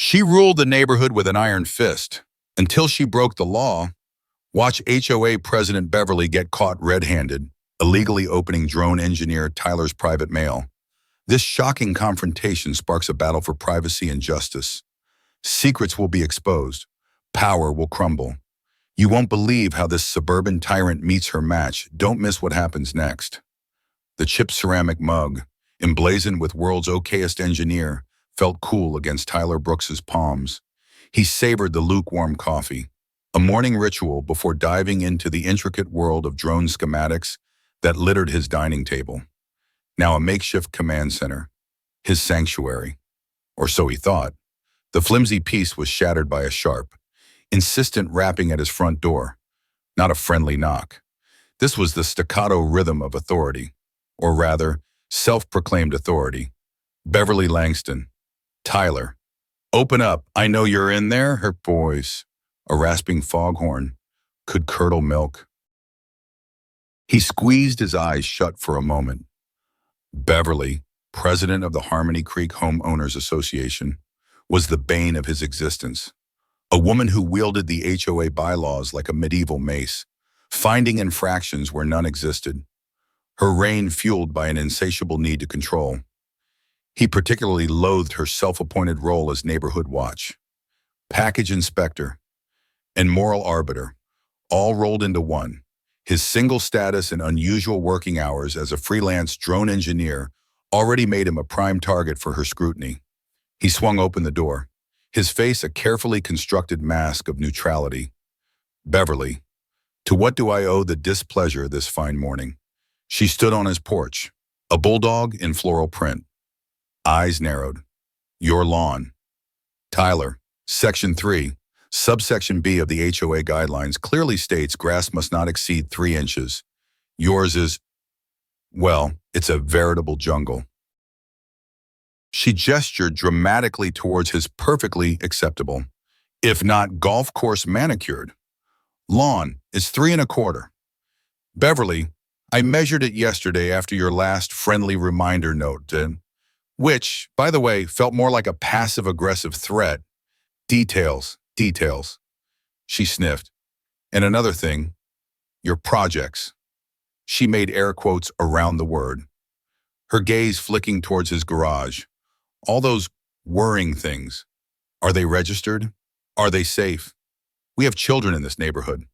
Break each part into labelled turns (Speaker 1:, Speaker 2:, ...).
Speaker 1: She ruled the neighborhood with an iron fist. Until she broke the law, watch HOA President Beverly get caught red-handed, illegally opening drone engineer Tyler's private mail. This shocking confrontation sparks a battle for privacy and justice. Secrets will be exposed. Power will crumble. You won't believe how this suburban tyrant meets her match. Don't miss what happens next. The chipped ceramic mug, emblazoned with world's okayest engineer, felt cool against Tyler Brooks's palms. He savored the lukewarm coffee, a morning ritual before diving into the intricate world of drone schematics that littered his dining table. Now a makeshift command center, his sanctuary. Or so he thought. The flimsy piece was shattered by a sharp, insistent rapping at his front door, not a friendly knock. This was the staccato rhythm of authority, or rather, self-proclaimed authority. Beverly Langston. Tyler. Open up, I know you're in there, her voice, a rasping foghorn, could curdle milk. He squeezed his eyes shut for a moment. Beverly, president of the Harmony Creek Homeowners Association, was the bane of his existence. A woman who wielded the HOA bylaws like a medieval mace, finding infractions where none existed. Her reign fueled by an insatiable need to control. He particularly loathed her self-appointed role as neighborhood watch, package inspector, and moral arbiter, all rolled into one. His single status and unusual working hours as a freelance drone engineer already made him a prime target for her scrutiny. He swung open the door, his face a carefully constructed mask of neutrality. Beverly, to what do I owe the displeasure this fine morning? She stood on his porch, a bulldog in floral print. Eyes narrowed. Your lawn. Tyler, Section 3, Subsection B of the HOA guidelines clearly states grass must not exceed 3 inches. Yours is, well, it's a veritable jungle. She gestured dramatically towards his perfectly acceptable, if not golf course manicured. Lawn is 3 1/4. Beverly, I measured it yesterday after your last friendly reminder note, which, by the way, felt more like a passive-aggressive threat. Details. She sniffed. And another thing, your projects. She made air quotes around the word, her gaze flicking towards his garage. All those whirring things. Are they registered? Are they safe? We have children in this neighborhood.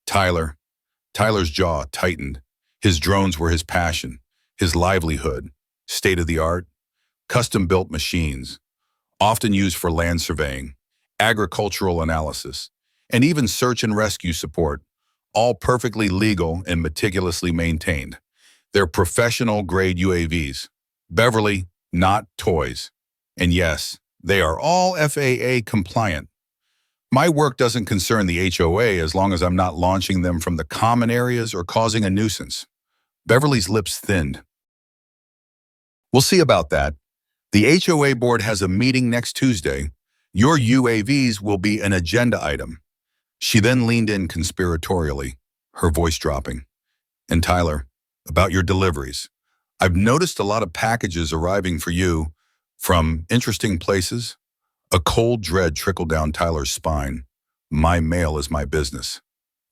Speaker 1: Tyler's jaw tightened. His drones were his passion, his livelihood, state-of-the-art, custom-built machines, often used for land surveying, agricultural analysis, and even search and rescue support, all perfectly legal and meticulously maintained. They're professional-grade UAVs. Beverly, not toys. And yes, they are all FAA compliant. My work doesn't concern the HOA as long as I'm not launching them from the common areas or causing a nuisance. Beverly's lips thinned. We'll see about that. The HOA board has a meeting next Tuesday. Your UAVs will be an agenda item. She then leaned in conspiratorially, her voice dropping. And Tyler, about your deliveries. I've noticed a lot of packages arriving for you from interesting places. A cold dread trickled down Tyler's spine. My mail is my business.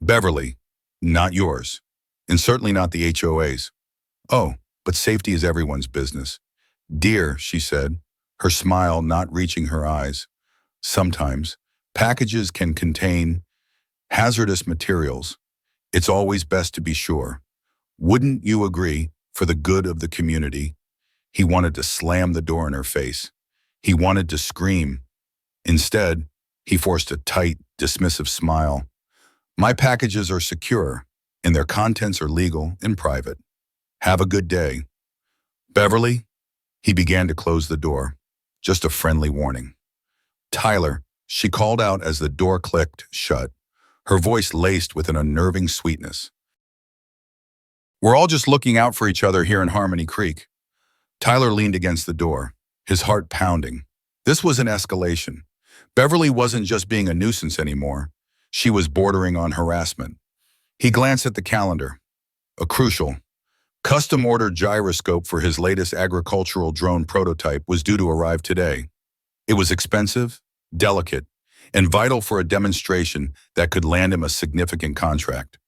Speaker 1: Beverly, not yours. And certainly not the HOA's. Oh, but safety is everyone's business. Dear, she said, her smile not reaching her eyes. Sometimes, packages can contain hazardous materials. It's always best to be sure. Wouldn't you agree, for the good of the community? He wanted to slam the door in her face. He wanted to scream. Instead, he forced a tight, dismissive smile. My packages are secure, and their contents are legal and private. Have a good day. Beverly, he began to close the door. Just a friendly warning. Tyler, she called out as the door clicked shut, her voice laced with an unnerving sweetness. We're all just looking out for each other here in Harmony Creek. Tyler leaned against the door, his heart pounding. This was an escalation. Beverly wasn't just being a nuisance anymore. She was bordering on harassment. He glanced at the calendar. A crucial, custom-ordered gyroscope for his latest agricultural drone prototype was due to arrive today. It was expensive, delicate, and vital for a demonstration that could land him a significant contract.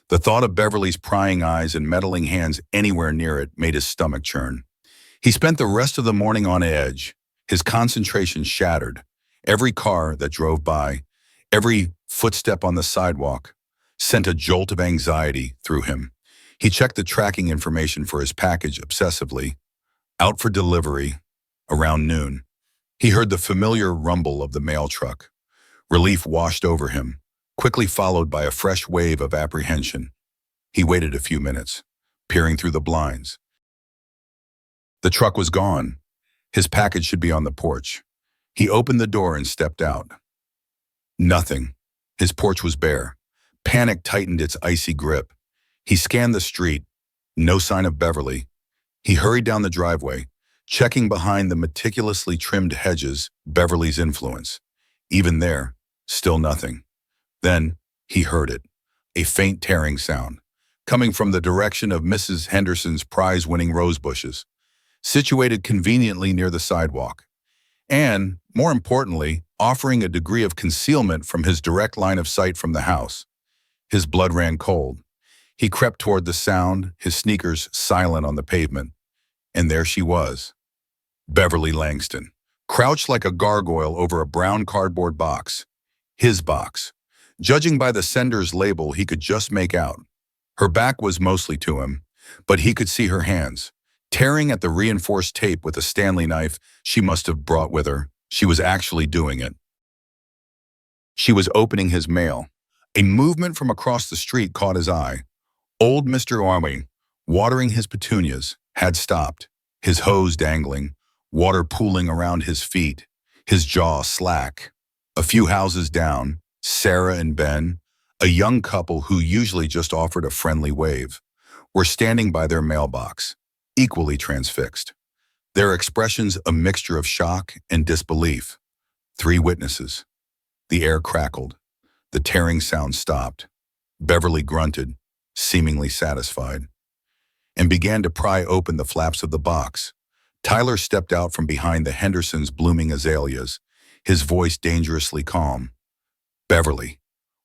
Speaker 1: The thought of Beverly's prying eyes and meddling hands anywhere near it made his stomach churn. He spent the rest of the morning on edge, his concentration shattered. Every car that drove by, every footstep on the sidewalk, sent a jolt of anxiety through him. He checked the tracking information for his package obsessively. Out for delivery, around noon. He heard the familiar rumble of the mail truck. Relief washed over him, quickly followed by a fresh wave of apprehension. He waited a few minutes, peering through the blinds. The truck was gone. His package should be on the porch. He opened the door and stepped out. Nothing. His porch was bare. Panic tightened its icy grip. He scanned the street. No sign of Beverly. He hurried down the driveway, checking behind the meticulously trimmed hedges Beverly's influence. Even there, still nothing. Then he heard it, a faint tearing sound, coming from the direction of Mrs. Henderson's prize-winning rose bushes, situated conveniently near the sidewalk, and, more importantly, offering a degree of concealment from his direct line of sight from the house. His blood ran cold. He crept toward the sound, his sneakers silent on the pavement. And there she was, Beverly Langston, crouched like a gargoyle over a brown cardboard box. His box. Judging by the sender's label, he could just make out. Her back was mostly to him, but he could see her hands, tearing at the reinforced tape with a Stanley knife she must have brought with her. She was actually doing it. She was opening his mail. A movement from across the street caught his eye. Old Mr. Army, watering his petunias, had stopped, his hose dangling, water pooling around his feet, his jaw slack. A few houses down, Sarah and Ben, a young couple who usually just offered a friendly wave, were standing by their mailbox, equally transfixed. Their expressions a mixture of shock and disbelief. 3 witnesses. The air crackled. The tearing sound stopped. Beverly grunted, seemingly satisfied, and began to pry open the flaps of the box. Tyler stepped out from behind the Hendersons' blooming azaleas, his voice dangerously calm. "Beverly,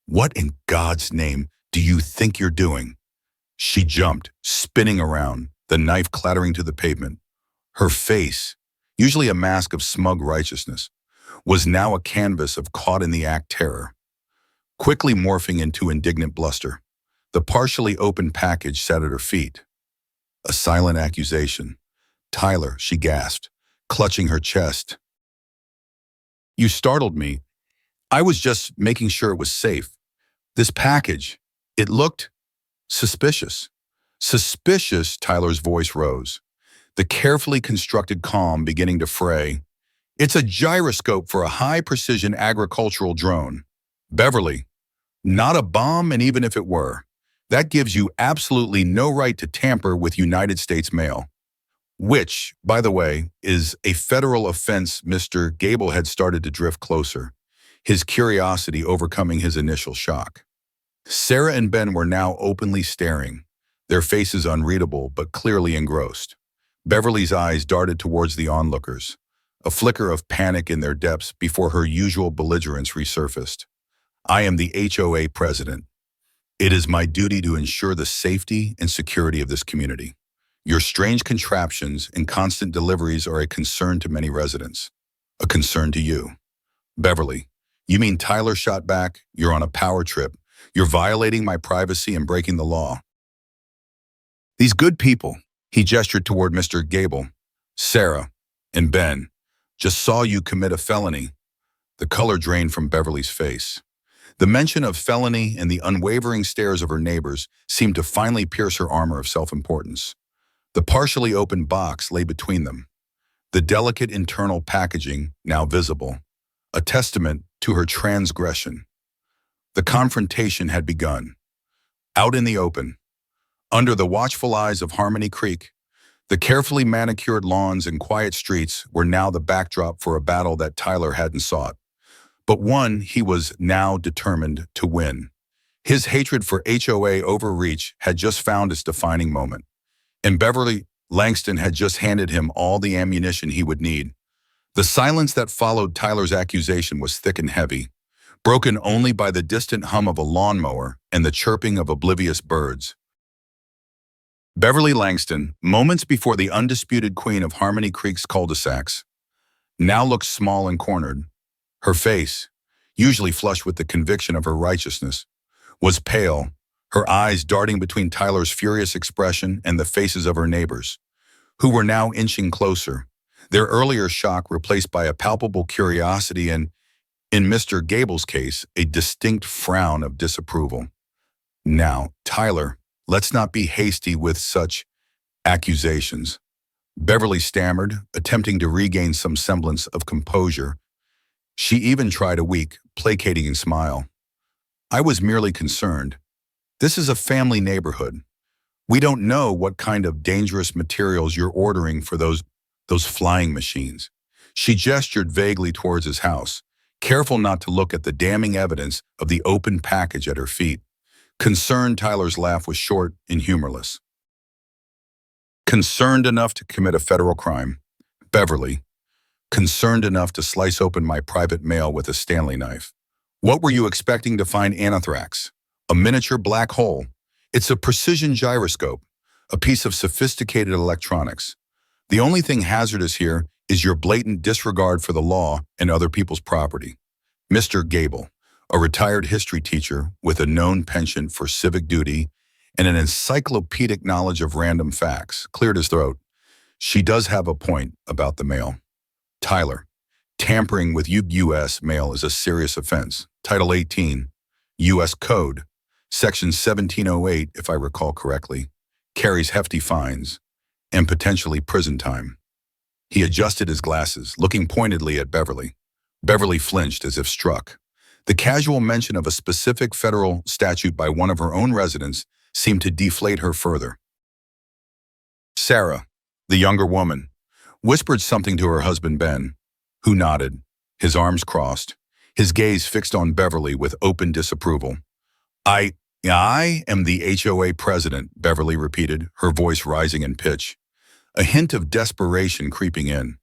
Speaker 1: what in God's name do you think you're doing?" She jumped, spinning around, the knife clattering to the pavement. Her face, usually a mask of smug righteousness, was now a canvas of caught-in-the-act terror, quickly morphing into indignant bluster. The partially opened package sat at her feet. A silent accusation. "Tyler," she gasped, clutching her chest. "You startled me. I was just making sure it was safe. This package, it looked suspicious." "Suspicious," Tyler's voice rose, the carefully constructed calm beginning to fray. "It's a gyroscope for a high-precision agricultural drone. Beverly, not a bomb, and even if it were, that gives you absolutely no right to tamper with United States mail." Which, by the way, is a federal offense. Mr. Gable had started to drift closer, his curiosity overcoming his initial shock. Sarah and Ben were now openly staring, their faces unreadable but clearly engrossed. Beverly's eyes darted towards the onlookers, a flicker of panic in their depths before her usual belligerence resurfaced. "I am the HOA president. It is my duty to ensure the safety and security of this community. Your strange contraptions and constant deliveries are a concern to many residents. A concern to you. Beverly, you mean Tyler shot back? You're on a power trip. You're violating my privacy and breaking the law. These good people," he gestured toward Mr. Gable, "Sarah, and Ben, just saw you commit a felony." The color drained from Beverly's face. The mention of felony and the unwavering stares of her neighbors seemed to finally pierce her armor of self-importance. The partially opened box lay between them, the delicate internal packaging now visible, a testament to her transgression. The confrontation had begun. Out in the open, under the watchful eyes of Harmony Creek, the carefully manicured lawns and quiet streets were now the backdrop for a battle that Tyler hadn't sought, but one he was now determined to win. His hatred for HOA overreach had just found its defining moment, and Beverly Langston had just handed him all the ammunition he would need. The silence that followed Tyler's accusation was thick and heavy, broken only by the distant hum of a lawnmower and the chirping of oblivious birds. Beverly Langston, moments before the undisputed queen of Harmony Creek's cul-de-sacs, now looked small and cornered. Her face, usually flushed with the conviction of her righteousness, was pale, her eyes darting between Tyler's furious expression and the faces of her neighbors, who were now inching closer, their earlier shock replaced by a palpable curiosity and, in Mr. Gable's case, a distinct frown of disapproval. Now, Tyler, let's not be hasty with such accusations, Beverly stammered, attempting to regain some semblance of composure. She even tried a weak, placating smile. I was merely concerned. This is a family neighborhood. We don't know what kind of dangerous materials you're ordering for those flying machines. She gestured vaguely towards his house, careful not to look at the damning evidence of the open package at her feet. Concerned, Tyler's laugh was short and humorless. Concerned enough to commit a federal crime. Beverly. Concerned enough to slice open my private mail with a Stanley knife. What were you expecting to find, anthrax? A miniature black hole. It's a precision gyroscope, a piece of sophisticated electronics. The only thing hazardous here is your blatant disregard for the law and other people's property. Mr. Gable, a retired history teacher with a known penchant for civic duty and an encyclopedic knowledge of random facts, cleared his throat. She does have a point about the mail. Tyler, tampering with U.S. mail is a serious offense. Title 18, U.S. Code, Section 1708, if I recall correctly, carries hefty fines and potentially prison time. He adjusted his glasses, looking pointedly at Beverly. Beverly flinched as if struck. The casual mention of a specific federal statute by one of her own residents seemed to deflate her further. Sarah, the younger woman, whispered something to her husband Ben, who nodded, his arms crossed, his gaze fixed on Beverly with open disapproval. I am the HOA president, Beverly repeated, her voice rising in pitch, a hint of desperation creeping in.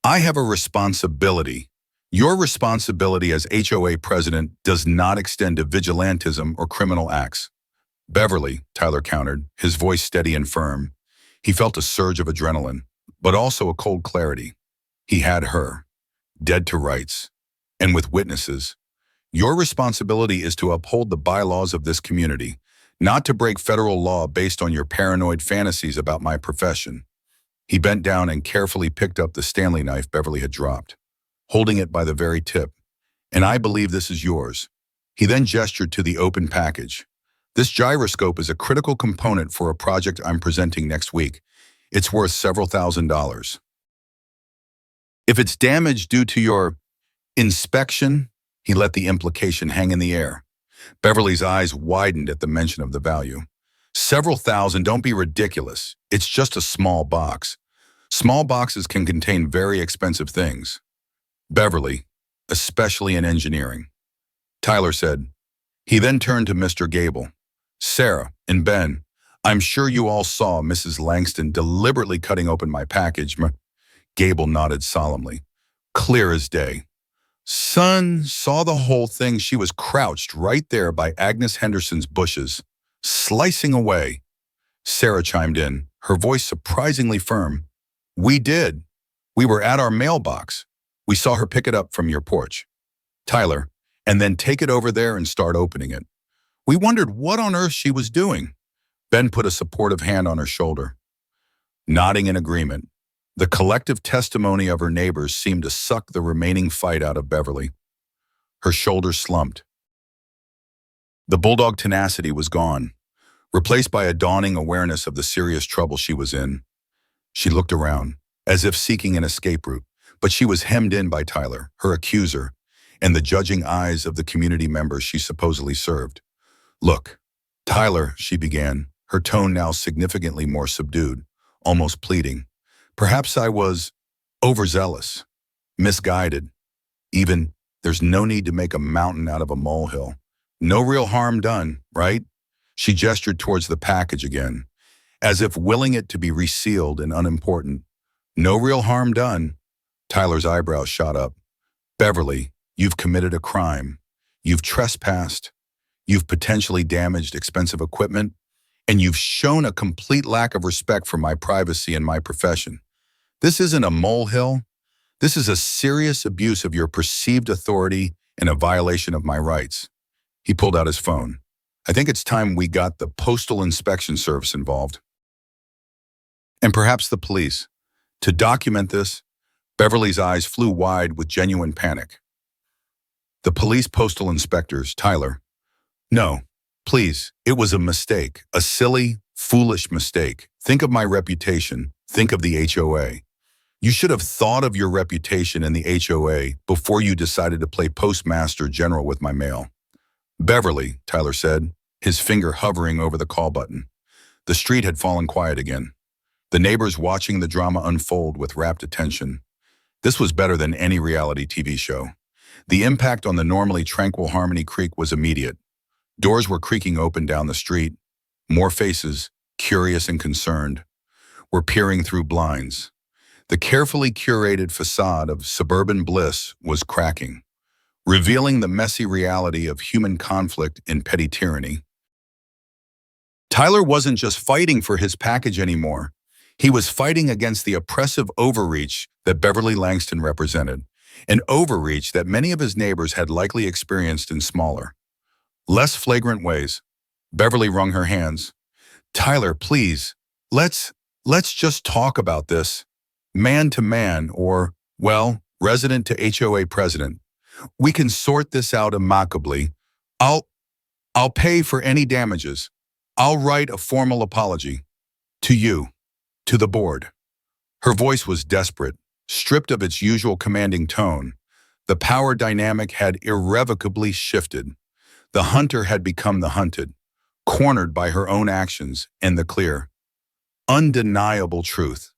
Speaker 1: I have a responsibility. Your responsibility as HOA president does not extend to vigilantism or criminal acts. Beverly, Tyler countered, his voice steady and firm. He felt a surge of adrenaline, but also a cold clarity. He had her, dead to rights, and with witnesses. Your responsibility is to uphold the bylaws of this community, not to break federal law based on your paranoid fantasies about my profession. He bent down and carefully picked up the Stanley knife Beverly had dropped, holding it by the very tip. And I believe this is yours. He then gestured to the open package. This gyroscope is a critical component for a project I'm presenting next week. It's worth several $1,000s. If it's damaged due to your inspection, he let the implication hang in the air. Beverly's eyes widened at the mention of the value. Several thousand, don't be ridiculous. It's just a small box. Small boxes can contain very expensive things. Beverly, especially in engineering. Tyler said. He then turned to Mr. Gable. Sarah and Ben, I'm sure you all saw Mrs. Langston deliberately cutting open my package. Gable nodded solemnly. Clear as day. Son saw the whole thing. She was crouched right there by Agnes Henderson's bushes, slicing away. Sarah chimed in, her voice surprisingly firm. We did. We were at our mailbox. We saw her pick it up from your porch. Tyler, and then take it over there and start opening it. We wondered what on earth she was doing. Ben put a supportive hand on her shoulder. Nodding in agreement, the collective testimony of her neighbors seemed to suck the remaining fight out of Beverly. Her shoulders slumped. The bulldog tenacity was gone, replaced by a dawning awareness of the serious trouble she was in. She looked around, as if seeking an escape route, but she was hemmed in by Tyler, her accuser, and the judging eyes of the community members she supposedly served. Look, Tyler, she began, her tone now significantly more subdued, almost pleading. Perhaps I was overzealous, misguided. Even, there's no need to make a mountain out of a molehill. No real harm done, right? She gestured towards the package again, as if willing it to be resealed and unimportant. No real harm done. Tyler's eyebrows shot up. Beverly, you've committed a crime. You've trespassed. You've potentially damaged expensive equipment. And you've shown a complete lack of respect for my privacy and my profession. This isn't a molehill. This is a serious abuse of your perceived authority and a violation of my rights. He pulled out his phone. I think it's time we got the Postal Inspection Service involved. And perhaps the police. To document this, Beverly's eyes flew wide with genuine panic. The police postal inspectors, Tyler. No, please, it was a mistake, a silly, foolish mistake. Think of my reputation. Think of the HOA. You should have thought of your reputation in the HOA before you decided to play postmaster general with my mail. Beverly, Tyler said, his finger hovering over the call button. The street had fallen quiet again. The neighbors watching the drama unfold with rapt attention. This was better than any reality TV show. The impact on the normally tranquil Harmony Creek was immediate. Doors were creaking open down the street. More faces, curious and concerned, were peering through blinds. The carefully curated facade of suburban bliss was cracking, revealing the messy reality of human conflict and petty tyranny. Tyler wasn't just fighting for his package anymore. He was fighting against the oppressive overreach that Beverly Langston represented, an overreach that many of his neighbors had likely experienced in smaller, less flagrant ways. Beverly wrung her hands. Tyler, please, let's just talk about this. Man to man or, well, resident to HOA president. We can sort this out amicably. I'll pay for any damages. I'll write a formal apology. To you. To the board. Her voice was desperate, stripped of its usual commanding tone. The power dynamic had irrevocably shifted. The hunter had become the hunted, cornered by her own actions and the clear, undeniable truth.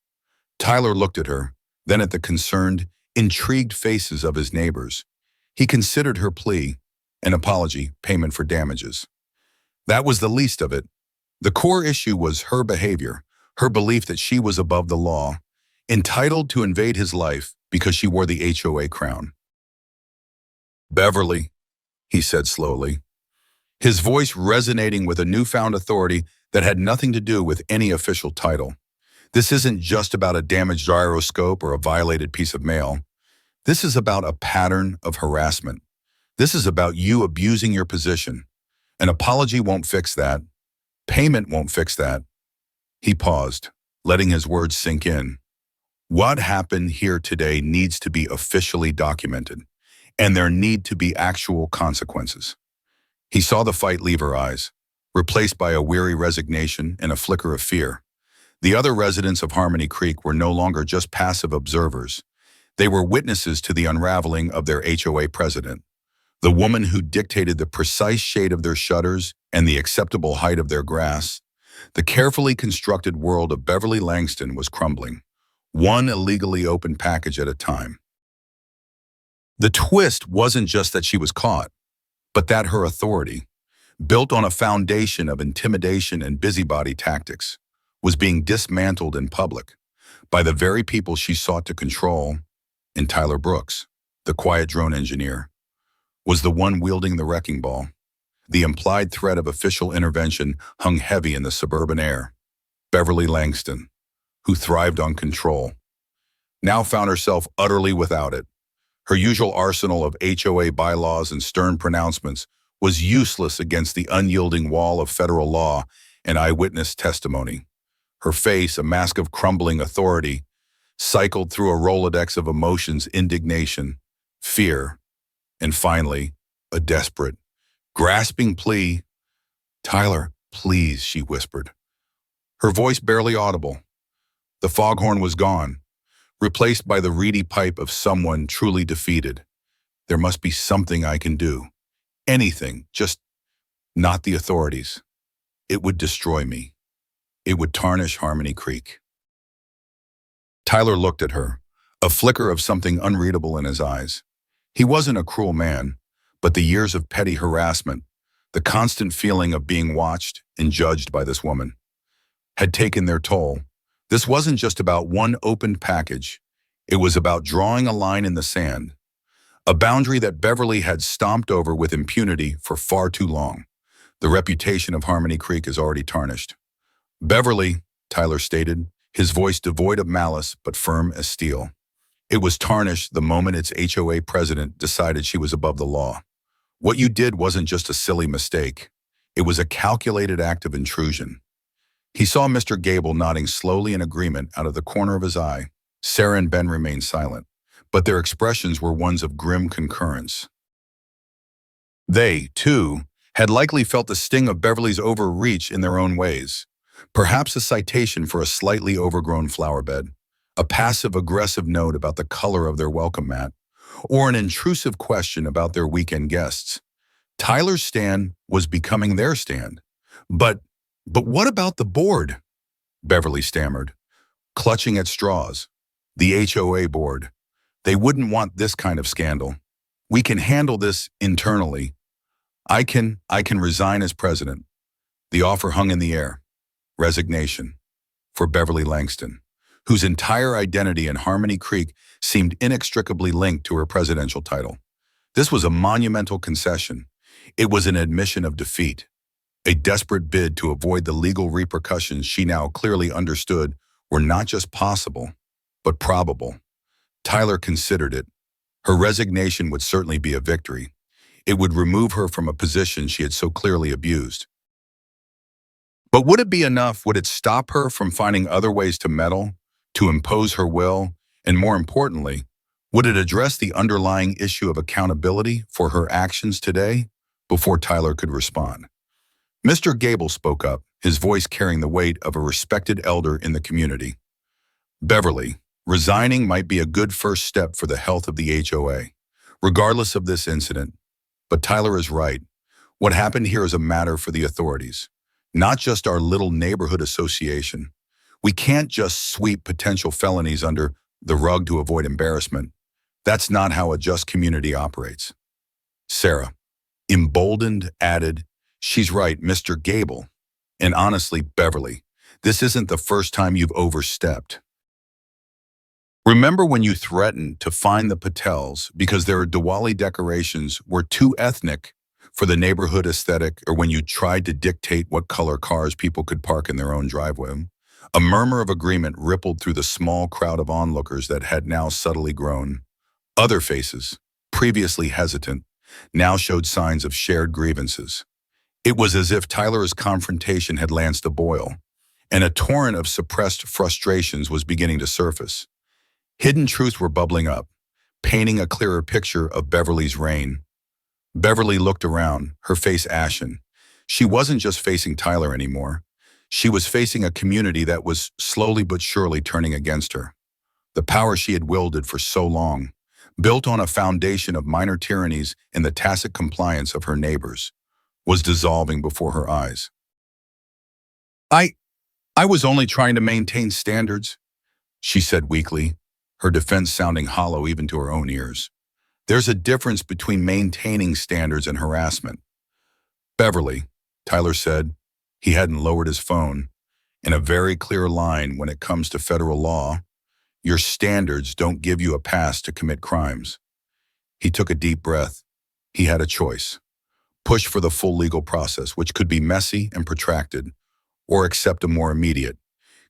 Speaker 1: Tyler looked at her, then at the concerned, intrigued faces of his neighbors. He considered her plea, an apology, payment for damages. That was the least of it. The core issue was her behavior, her belief that she was above the law, entitled to invade his life because she wore the HOA crown. Beverly, he said slowly, his voice resonating with a newfound authority that had nothing to do with any official title. This isn't just about a damaged gyroscope or a violated piece of mail. This is about a pattern of harassment. This is about you abusing your position. An apology won't fix that. Payment won't fix that. He paused, letting his words sink in. What happened here today needs to be officially documented, and there need to be actual consequences. He saw the fight leave her eyes, replaced by a weary resignation and a flicker of fear. The other residents of Harmony Creek were no longer just passive observers. They were witnesses to the unraveling of their HOA president. The woman who dictated the precise shade of their shutters and the acceptable height of their grass. The carefully constructed world of Beverly Langston was crumbling, one illegally opened package at a time. The twist wasn't just that she was caught, but that her authority, built on a foundation of intimidation and busybody tactics, was being dismantled in public by the very people she sought to control. And Tyler Brooks, the quiet drone engineer, was the one wielding the wrecking ball. The implied threat of official intervention hung heavy in the suburban air. Beverly Langston, who thrived on control, now found herself utterly without it. Her usual arsenal of HOA bylaws and stern pronouncements was useless against the unyielding wall of federal law and eyewitness testimony. Her face, a mask of crumbling authority, cycled through a Rolodex of emotions: indignation, fear, and finally, a desperate, grasping plea. Tyler, please, she whispered, her voice barely audible. The foghorn was gone, replaced by the reedy pipe of someone truly defeated. There must be something I can do. Anything, just not the authorities. It would destroy me. It would tarnish Harmony Creek. Tyler looked at her, a flicker of something unreadable in his eyes. He wasn't a cruel man, but the years of petty harassment, the constant feeling of being watched and judged by this woman, had taken their toll. This wasn't just about one opened package. It was about drawing a line in the sand, a boundary that Beverly had stomped over with impunity for far too long. The reputation of Harmony Creek is already tarnished. Beverly, Tyler stated, his voice devoid of malice but firm as steel. It was tarnished the moment its HOA president decided she was above the law. What you did wasn't just a silly mistake. It was a calculated act of intrusion. He saw Mr. Gable nodding slowly in agreement out of the corner of his eye. Sarah and Ben remained silent, but their expressions were ones of grim concurrence. They, too, had likely felt the sting of Beverly's overreach in their own ways. Perhaps a citation for a slightly overgrown flower bed, a passive-aggressive note about the color of their welcome mat, or an intrusive question about their weekend guests. Tyler's stand was becoming their stand. But what about the board? Beverly stammered, clutching at straws. The HOA board. They wouldn't want this kind of scandal. We can handle this internally. I can resign as president. The offer hung in the air. Resignation. For Beverly Langston, whose entire identity in Harmony Creek seemed inextricably linked to her presidential title. This was a monumental concession. It was an admission of defeat, a desperate bid to avoid the legal repercussions she now clearly understood were not just possible, but probable. Tyler considered it. Her resignation would certainly be a victory. It would remove her from a position she had so clearly abused. But would it be enough? Would it stop her from finding other ways to meddle, to impose her will, and more importantly, would it address the underlying issue of accountability for her actions today? Before Tyler could respond, Mr. Gable spoke up, his voice carrying the weight of a respected elder in the community. Beverly, resigning might be a good first step for the health of the HOA, regardless of this incident. But Tyler is right. What happened here is a matter for the authorities, not just our little neighborhood association. We can't just sweep potential felonies under the rug to avoid embarrassment. That's not how a just community operates. Sarah, emboldened, added, "She's right, Mr. Gable. And honestly, Beverly, this isn't the first time you've overstepped. Remember when you threatened to fine the Patels because their Diwali decorations were too ethnic for the neighborhood aesthetic, or when you tried to dictate what color cars people could park in their own driveway?" A murmur of agreement rippled through the small crowd of onlookers that had now subtly grown. Other faces, previously hesitant, now showed signs of shared grievances. It was as if Tyler's confrontation had lanced a boil, and a torrent of suppressed frustrations was beginning to surface. Hidden truths were bubbling up, painting a clearer picture of Beverly's reign. Beverly looked around, her face ashen. She wasn't just facing Tyler anymore. She was facing a community that was slowly but surely turning against her. The power she had wielded for so long, built on a foundation of minor tyrannies and the tacit compliance of her neighbors, was dissolving before her eyes. I was only trying to maintain standards," she said weakly, her defense sounding hollow even to her own ears. "There's a difference between maintaining standards and harassment." "Beverly," Tyler said. He hadn't lowered his phone. "In a very clear line when it comes to federal law, your standards don't give you a pass to commit crimes." He took a deep breath. He had a choice. Push for the full legal process, which could be messy and protracted, or accept a more immediate,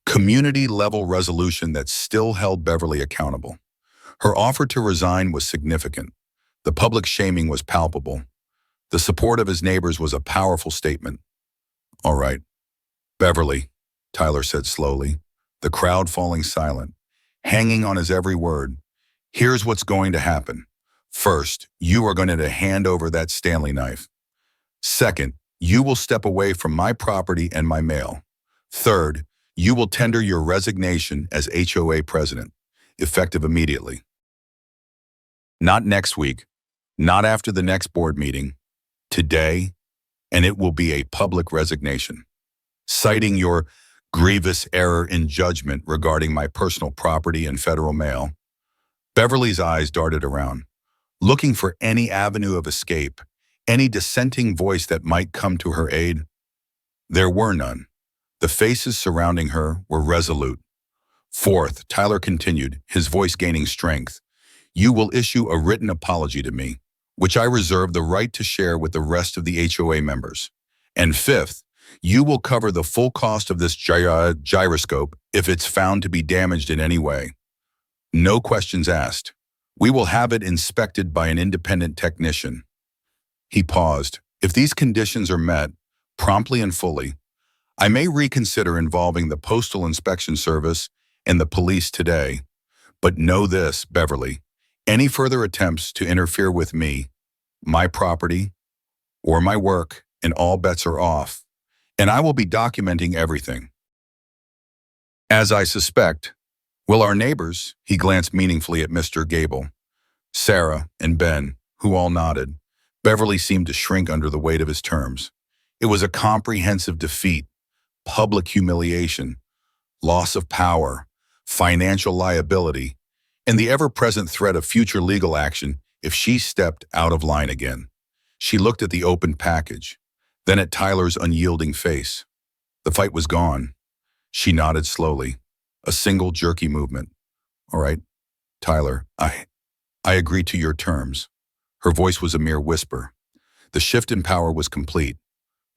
Speaker 1: community-level resolution that still held Beverly accountable. Her offer to resign was significant. The public shaming was palpable. The support of his neighbors was a powerful statement. "All right, Beverly," Tyler said slowly, the crowd falling silent, hanging on his every word. "Here's what's going to happen. First, you are going to hand over that Stanley knife. Second, you will step away from my property and my mail. Third, you will tender your resignation as HOA president, effective immediately. Not next week, not after the next board meeting, today, and it will be a public resignation. Citing your grievous error in judgment regarding my personal property and federal mail." Beverly's eyes darted around, looking for any avenue of escape, any dissenting voice that might come to her aid. There were none. The faces surrounding her were resolute, Fourth, Tyler continued, his voice gaining strength, you will issue a written apology to me, which I reserve the right to share with the rest of the HOA members. And fifth, you will cover the full cost of this gyroscope if it's found to be damaged in any way. No questions asked. We will have it inspected by an independent technician. He paused. If these conditions are met, promptly and fully, I may reconsider involving the Postal Inspection Service and the police today. But know this, Beverly, any further attempts to interfere with me, my property, or my work, and all bets are off, and I will be documenting everything. As I suspect, will our neighbors, he glanced meaningfully at Mr. Gable, Sarah, and Ben, who all nodded. Beverly seemed to shrink under the weight of his terms. It was a comprehensive defeat, public humiliation, loss of power, financial liability, and the ever-present threat of future legal action if she stepped out of line again. She looked at the open package, then at Tyler's unyielding face. The fight was gone. She nodded slowly, a single jerky movement. All right, Tyler, I agree to your terms. Her voice was a mere whisper. The shift in power was complete.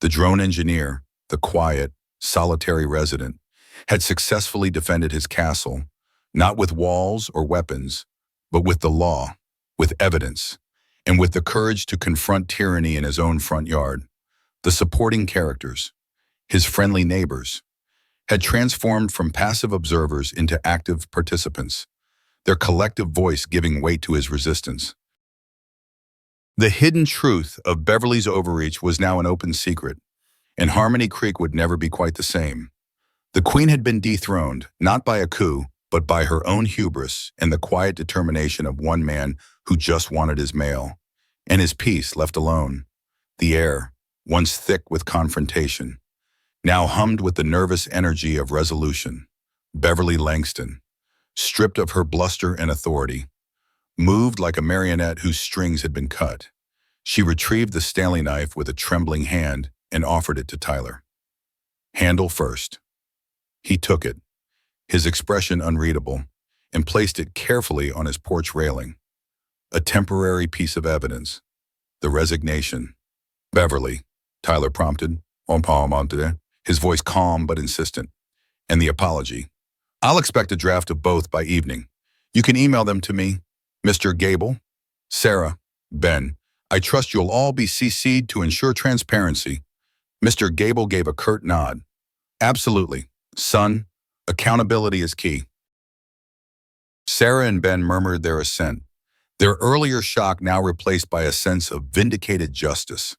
Speaker 1: The drone engineer, the quiet, solitary resident, had successfully defended his castle, not with walls or weapons, but with the law, with evidence, and with the courage to confront tyranny in his own front yard. The supporting characters, his friendly neighbors, had transformed from passive observers into active participants, their collective voice giving weight to his resistance. The hidden truth of Beverly's overreach was now an open secret, and Harmony Creek would never be quite the same. The queen had been dethroned, not by a coup, but by her own hubris and the quiet determination of one man who just wanted his mail, and his peace left alone. The air, once thick with confrontation, now hummed with the nervous energy of resolution. Beverly Langston, stripped of her bluster and authority, moved like a marionette whose strings had been cut. She retrieved the Stanley knife with a trembling hand and offered it to Tyler. Handle first. He took it, his expression unreadable, and placed it carefully on his porch railing. A temporary piece of evidence. The resignation. Beverly, Tyler prompted, his voice calm but insistent. And the apology. I'll expect a draft of both by evening. You can email them to me. Mr. Gable, Sarah, Ben, I trust you'll all be CC'd to ensure transparency. Mr. Gable gave a curt nod. Absolutely. Son, accountability is key. Sarah and Ben murmured their assent, their earlier shock now replaced by a sense of vindicated justice.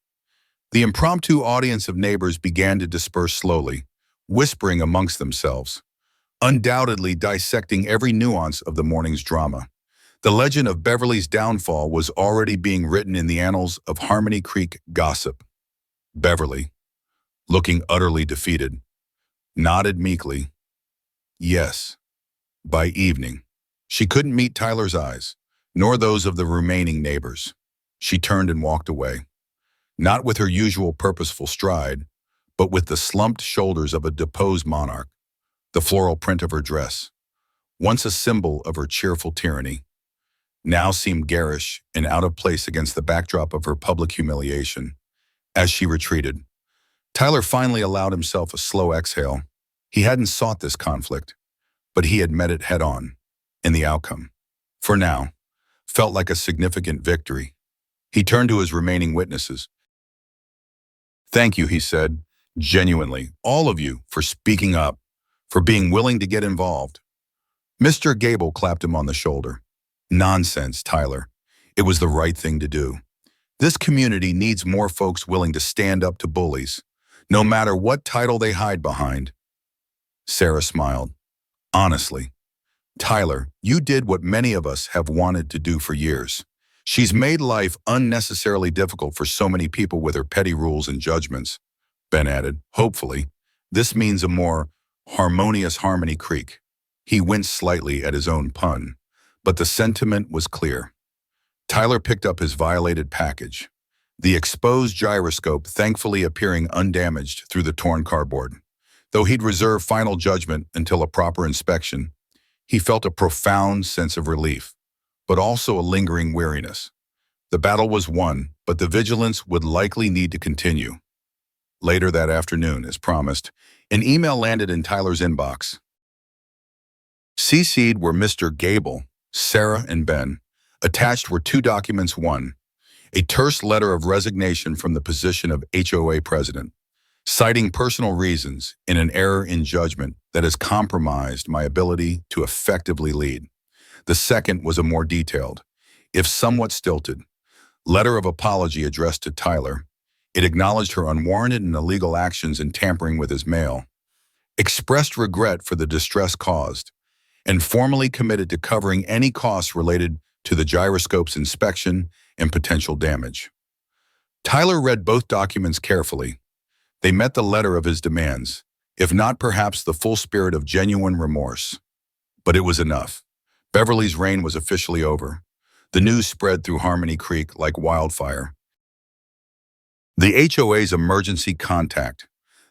Speaker 1: The impromptu audience of neighbors began to disperse slowly, whispering amongst themselves, undoubtedly dissecting every nuance of the morning's drama. The legend of Beverly's downfall was already being written in the annals of Harmony Creek gossip. Beverly, looking utterly defeated, nodded meekly. Yes, by evening. She couldn't meet Tyler's eyes, nor those of the remaining neighbors. She turned and walked away, not with her usual purposeful stride, but with the slumped shoulders of a deposed monarch, the floral print of her dress, once a symbol of her cheerful tyranny, now seemed garish and out of place against the backdrop of her public humiliation. As she retreated, Tyler finally allowed himself a slow exhale. He hadn't sought this conflict, but he had met it head-on, and the outcome, for now, felt like a significant victory. He turned to his remaining witnesses. Thank you, he said, genuinely, all of you, for speaking up, for being willing to get involved. Mr. Gable clapped him on the shoulder. Nonsense, Tyler. It was the right thing to do. This community needs more folks willing to stand up to bullies, no matter what title they hide behind. Sarah smiled. Honestly, Tyler, you did what many of us have wanted to do for years. She's made life unnecessarily difficult for so many people with her petty rules and judgments. Ben added, hopefully, this means a more harmonious Harmony Creek. He winced slightly at his own pun, but the sentiment was clear. Tyler picked up his violated package, the exposed gyroscope thankfully appearing undamaged through the torn cardboard. Though he'd reserve final judgment until a proper inspection, He felt a profound sense of relief, but also a lingering weariness. The battle was won, but the vigilance would likely need to continue. Later that afternoon, as promised, an email landed in Tyler's inbox. CC'd were Mr. Gable, Sarah, and Ben. Attached were two documents. One, a terse letter of resignation from the position of HOA president, citing personal reasons in an error in judgment that has compromised my ability to effectively lead. The second was a more detailed, if somewhat stilted, letter of apology addressed to Tyler. It acknowledged her unwarranted and illegal actions in tampering with his mail, expressed regret for the distress caused, and formally committed to covering any costs related to the gyroscope's inspection and potential damage. Tyler read both documents carefully. They met the letter of his demands, if not perhaps the full spirit of genuine remorse. But it was enough. Beverly's reign was officially over. The news spread through Harmony Creek like wildfire. The HOA's emergency contact,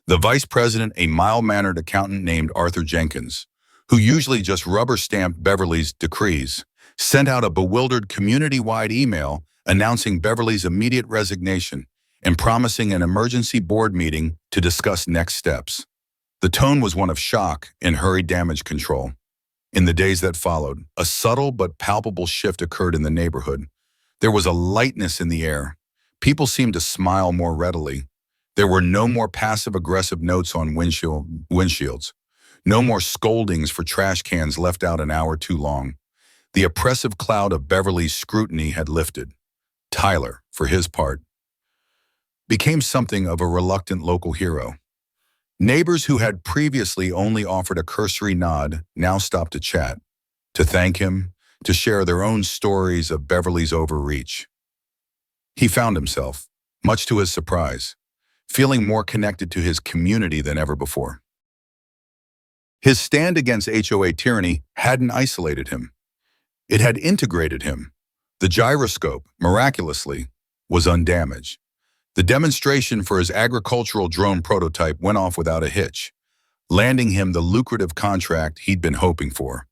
Speaker 1: the vice president, a mild-mannered accountant named Arthur Jenkins, who usually just rubber-stamped Beverly's decrees, sent out a bewildered community-wide email announcing Beverly's immediate resignation and promising an emergency board meeting to discuss next steps. The tone was one of shock and hurried damage control. In the days that followed, a subtle but palpable shift occurred in the neighborhood. There was a lightness in the air. People seemed to smile more readily. There were no more passive-aggressive notes on windshields. No more scoldings for trash cans left out an hour too long. The oppressive cloud of Beverly's scrutiny had lifted. Tyler, for his part, became something of a reluctant local hero. Neighbors who had previously only offered a cursory nod now stopped to chat, to thank him, to share their own stories of Beverly's overreach. He found himself, much to his surprise, feeling more connected to his community than ever before. His stand against HOA tyranny hadn't isolated him. It had integrated him. The gyroscope, miraculously, was undamaged. The demonstration for his agricultural drone prototype went off without a hitch, landing him the lucrative contract he'd been hoping for.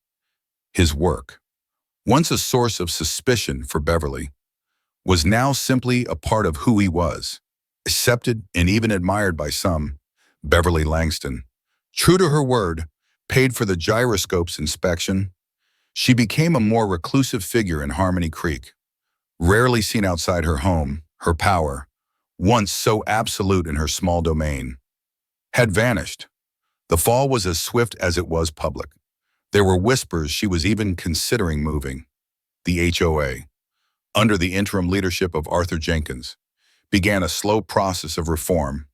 Speaker 1: His work, once a source of suspicion for Beverly, was now simply a part of who he was, accepted and even admired by some. Beverly Langston, true to her word, paid for the gyroscope's inspection. She became a more reclusive figure in Harmony Creek. Rarely seen outside her home, her power, once so absolute in her small domain, had vanished. The fall was as swift as it was public. There were whispers she was even considering moving. The HOA, under the interim leadership of Arthur Jenkins, began a slow process of reform.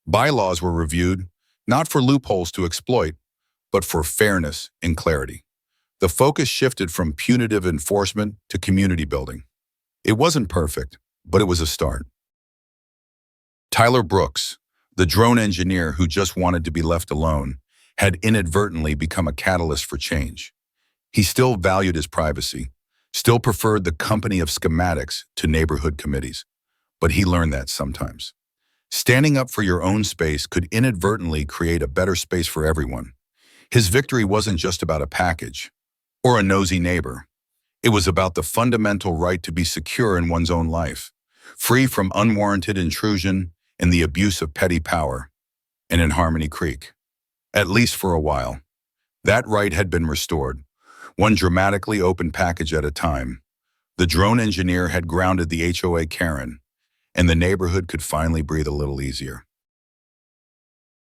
Speaker 1: Bylaws were reviewed, not for loopholes to exploit, but for fairness and clarity. The focus shifted from punitive enforcement to community building. It wasn't perfect, but it was a start. Tyler Brooks, the drone engineer who just wanted to be left alone, had inadvertently become a catalyst for change. He still valued his privacy, still preferred the company of schematics to neighborhood committees, but he learned that sometimes. Standing up for your own space could inadvertently create a better space for everyone. His victory wasn't just about a package or a nosy neighbor. It was about the fundamental right to be secure in one's own life, free from unwarranted intrusion and the abuse of petty power. And in Harmony Creek, at least for a while, that right had been restored, one dramatically open package at a time. The drone engineer had grounded the HOA Karen, and the neighborhood could finally breathe a little easier.